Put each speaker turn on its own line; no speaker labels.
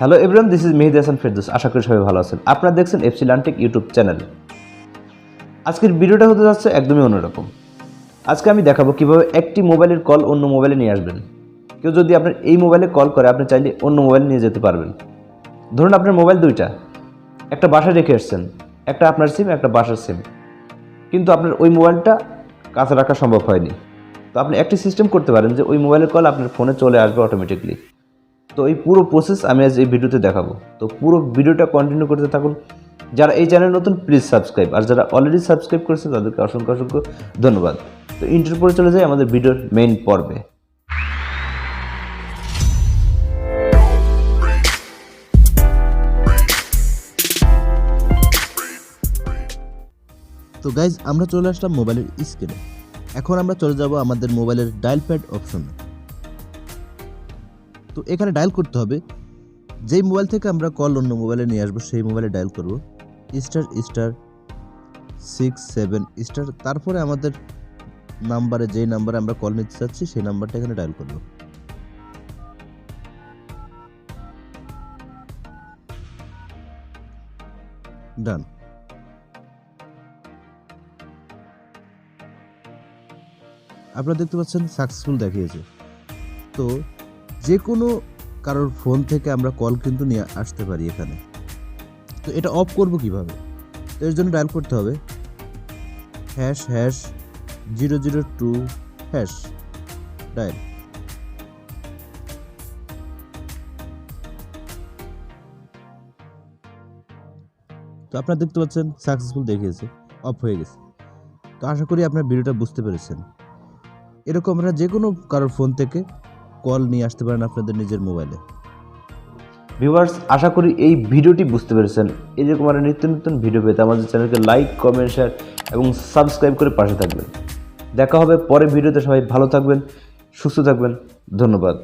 Hello everyone, this is Mehedi Hasan Ferdous. আশা করি সবাই ভালো আছেন। আপনারা দেখছেন এফসি লার্নটেক ইউটিউব চ্যানেল। আজকের ভিডিওটা হতে যাচ্ছে একদমই অন্যরকম। আজকে আমি দেখাবো কিভাবে একটি মোবাইলের কল অন্য মোবাইলে নিয়ে আসবেন। কেউ যদি আপনার এই মোবাইলে কল করে, আপনি চাইলে অন্য মোবাইলে নিয়ে যেতে পারবেন। ধরুন আপনার মোবাইল দুইটা, একটা বাসায় রেখে এসছেন, একটা আপনার সিম, একটা বাসার সিম, কিন্তু আপনার ওই মোবাইলটা কাছে রাখা সম্ভব হয়নি। তো আপনি একটি সিস্টেম করতে পারেন যে ওই মোবাইলের কল আপনার ফোনে চলে আসবে অটোমেটিকলি। তো এই পুরো প্রসেস আমি আজ এই ভিডিওতে দেখাবো। তো পুরো ভিডিওটা কন্টিনিউ করতে থাকুন। যারা এই চ্যানেল নতুন, প্লিজ সাবস্ক্রাইব, আর যারা অলরেডি সাবস্ক্রাইব করেছে তাদেরকে অসংখ্য অসংখ্য ধন্যবাদ। তো ইন্টার পরে চলে যাই আমাদের ভিডিওর মেইন পর্বে।
তো গাইজ, আমরা চলে আসলাম মোবাইলের স্ক্রিনে। এখন আমরা চলে যাব আমাদের মোবাইলের ডায়াল প্যাড অপশনে। তো এখানে ডায়াল করতে হবে, যেই মোবাইল থেকে আমরা কল অন্য মোবাইলে নিয়ে আসবো সেই মোবাইলে ডায়াল করব ***6 7 তারপরে আমাদের নাম্বারে, যেই নাম্বারে আমরা কল নিতে চাচ্ছি সেই নাম্বারটা এখানে ডায়াল করব। ডান। আপনারা দেখতে পাচ্ছেন সাকসেসফুল দেখিয়েছে। তো যে কোনো কারোর ফোন থেকে আমরা কল কিন্তু নিয়ে আসতে পারি এখানে। তো এটা অফ করব কিভাবে? তো এর জন্য ডায়াল করতে হবে ##002# ডায়াল। তো আপনারা দেখতে পাচ্ছেন সাকসেসফুল দেখিয়েছে, অফ হয়ে গেছে। তো আশা করি আপনারা ভিডিওটা বুঝতে পেরেছেন। এরকম আপনারা যে কোনো কারোর ফোন থেকে কল নিয়ে আসতে পারেন আপনাদের নিজের মোবাইলে।
ভিউয়ার্স, আশা করি এই ভিডিওটি বুঝতে পেরেছেন। এরকম আরও নিত্য নতুন ভিডিও পেতে আমাদের চ্যানেলকে লাইক, কমেন্ট, শেয়ার এবং সাবস্ক্রাইব করে পাশে থাকবেন। দেখা হবে পরের ভিডিওতে। সবাই ভালো থাকবেন, সুস্থ থাকবেন। ধন্যবাদ।